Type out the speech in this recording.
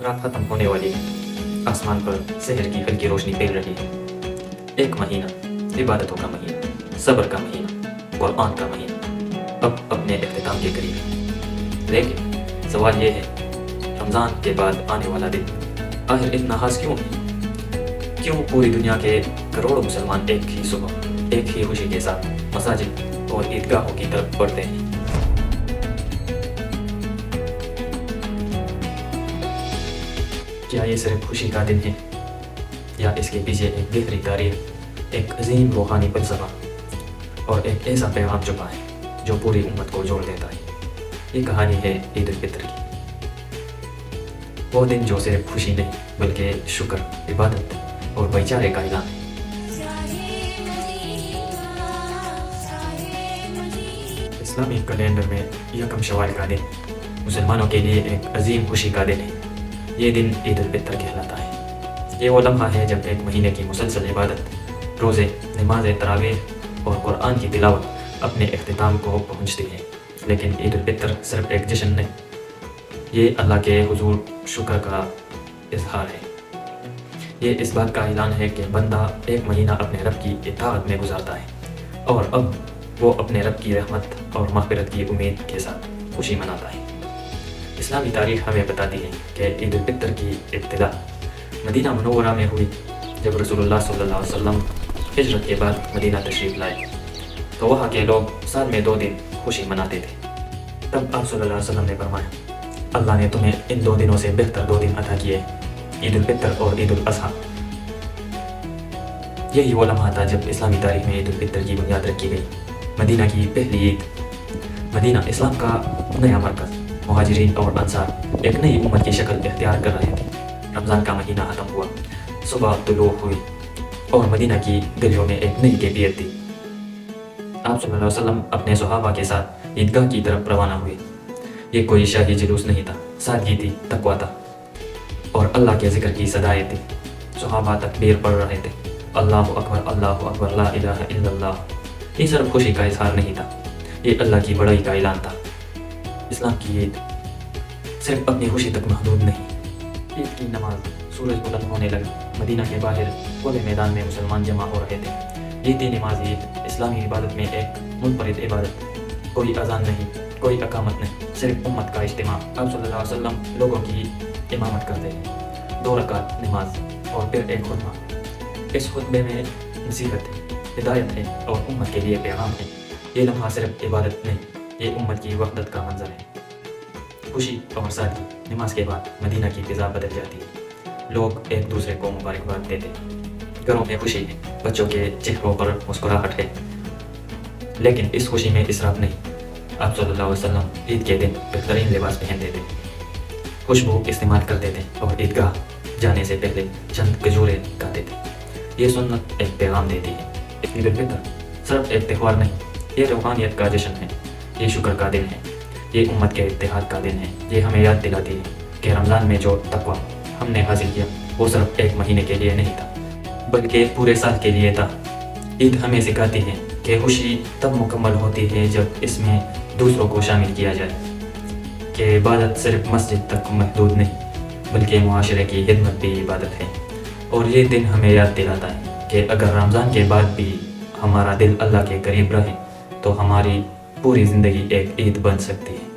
रात खत्म होने वाली है। आसमान पर शहर की हल्की रोशनी फैल रही है। एक महीना, इबादतों का महीना, सब्र का महीना, कुरान का महीना अब अपने इख्तिताम के करीब है। लेकिन सवाल ये है, रमज़ान के बाद आने वाला दिन आखिर इतना खास क्यों है? क्यों पूरी दुनिया के करोड़ों मुसलमान एक ही सुबह, एक ही खुशी के साथ मसाजिद और ईदगाहों की तरफ बढ़ते हैं? क्या ये सिर्फ खुशी का दिन है, या इसके पीछे एक गहरी तारीख, एक अजीम रूहानी फलसफा और एक ऐसा पैगाम छुपा है जो पूरी उम्मत को जोड़ देता है? ये कहानी है ईद उल फितर की। वो दिन जो सिर्फ खुशी नहीं बल्कि शुक्र, इबादत और भाईचारे का ऐलान है। इस्लामी कैलेंडर में यकम शवाल का दिन मुसलमानों के लिए एक अजीम खुशी का दिन है। ये दिन ईद उल फितर कहलाता है। ये वो लम्हा है जब एक महीने की मुसलसल इबादत, रोज़े, नमाज तरावीह और कुरान की तिलावत अपने इख्तिताम को पहुँचती है। लेकिन ईद उल फितर सिर्फ एक जश्न नहीं, ये अल्लाह के हुजूर शुक्र का इजहार है। ये इस बात का ऐलान है कि बंदा एक महीना अपने रब की इताअत में गुजारता है और अब वो अपने रब की रहमत और मग़फ़िरत की उम्मीद के साथ खुशी मनाता है। इस्लामी तारीख़ हमें बताती है कि ईद उल फितर की इब्तिदा मदीना मुनव्वरा में हुई जब रसूलुल्लाह सल्लल्लाहु अलैहि वसल्लम हिजरत के बाद मदीना तशरीफ़ लाए, तो वहाँ के लोग साल में 2 दिन खुशी मनाते थे। तब आप सल्लल्लाहु अलैहि वसल्लम ने फरमाया, अल्लाह ने तुम्हें इन 2 दिनों से बेहतर 2 दिन अता किए, ईद उल फितर और ईद उल अज़हा। यही वो लम्हा था जब इस्लामी तारीख़ में ईद उल फितर की बुनियाद रखी गई। मदीना की पहली ईद, मदीना इस्लाम का नया मरकज़, मुहाजिरीन और अंसार एक नई उम्मत की शक्ल इख्तियार कर रहे थे। रमज़ान का महीना ख़त्म हुआ, सुबह तुलू हुई और मदीना की गलियों में एक नई कैफियत थी। आप सल्लल्लाहु अलैहि वसल्लम अपने सहाबा के साथ ईदगाह की तरफ रवाना हुए। ये कोई शाही जुलूस नहीं था, सादगी थी, तकवा था और अल्लाह के ज़िक्र की सदाएं थी। सहाबा तकबीर पढ़ रहे थे, अल्लाहु अकबर, ला इलाहा इल्लल्लाह। ये सिर्फ खुशी का इजहार नहीं था, ये अल्लाह की बड़ाई का ऐलान था। इस्लाम की ईद सिर्फ अपनी खुशी तक महदूद नहीं। ईद की नमाज, सूरज बुलंद होने लगा, मदीना के बाहर खुले मैदान में मुसलमान जमा हो रहे थे। ईद नमाज ईद इस्लामी इबादत में एक मुनफरिद इबादत, कोई अजान नहीं, कोई अकामत नहीं, सिर्फ उम्मत का इज्तिमा। आप सल्लल्लाहु अलैहि वसल्लम लोगों की इमामत करते हैं, 2 रकात नमाज और फिर एक खुतबा। इस खुतबे में नसीहत है, हिदायत है और उम्मत के लिए पैगाम है। ये लम्हा सिर्फ इबादत नहीं, ये उम्मत की वहदत का मंजर है। खुशी और सादगी, नमाज के बाद मदीना की फिजा बदल जाती है। लोग एक दूसरे को मुबारकबाद देते हैं, घरों में खुशी है, बच्चों के चेहरों पर मुस्कुराहट है। लेकिन इस खुशी में इसराफ नहीं। आप सल्लल्लाहु अलैहि वसल्लम ईद के दिन बेहतरीन लिबास पहनते थे, खुशबू इस्तेमाल करते थे और ईदगाह जाने से पहले चंद गजूरे गाते थे। ये सुन्नत एक पैगाम देती है, ईद उल फितर सिर्फ एक त्यौहार नहीं, ये रूहानियत का जश्न है, ये शुक्र का दिन है, ये उम्मत के इत्तेहाद का दिन है। ये हमें याद दिलाती है कि रमज़ान में जो तकवा हमने हासिल किया वो सिर्फ एक महीने के लिए नहीं था बल्कि पूरे साल के लिए था। ईद हमें सिखाती है कि खुशी तब मुकम्मल होती है जब इसमें दूसरों को शामिल किया जाए, कि इबादत सिर्फ मस्जिद तक महदूद नहीं बल्कि मुआशरे की खिदमत भी इबादत है। और ये दिन हमें याद दिलाता है कि अगर रमज़ान के बाद भी हमारा दिल अल्लाह के करीब रहे तो हमारी पूरी ज़िंदगी एक ईद बन सकती है।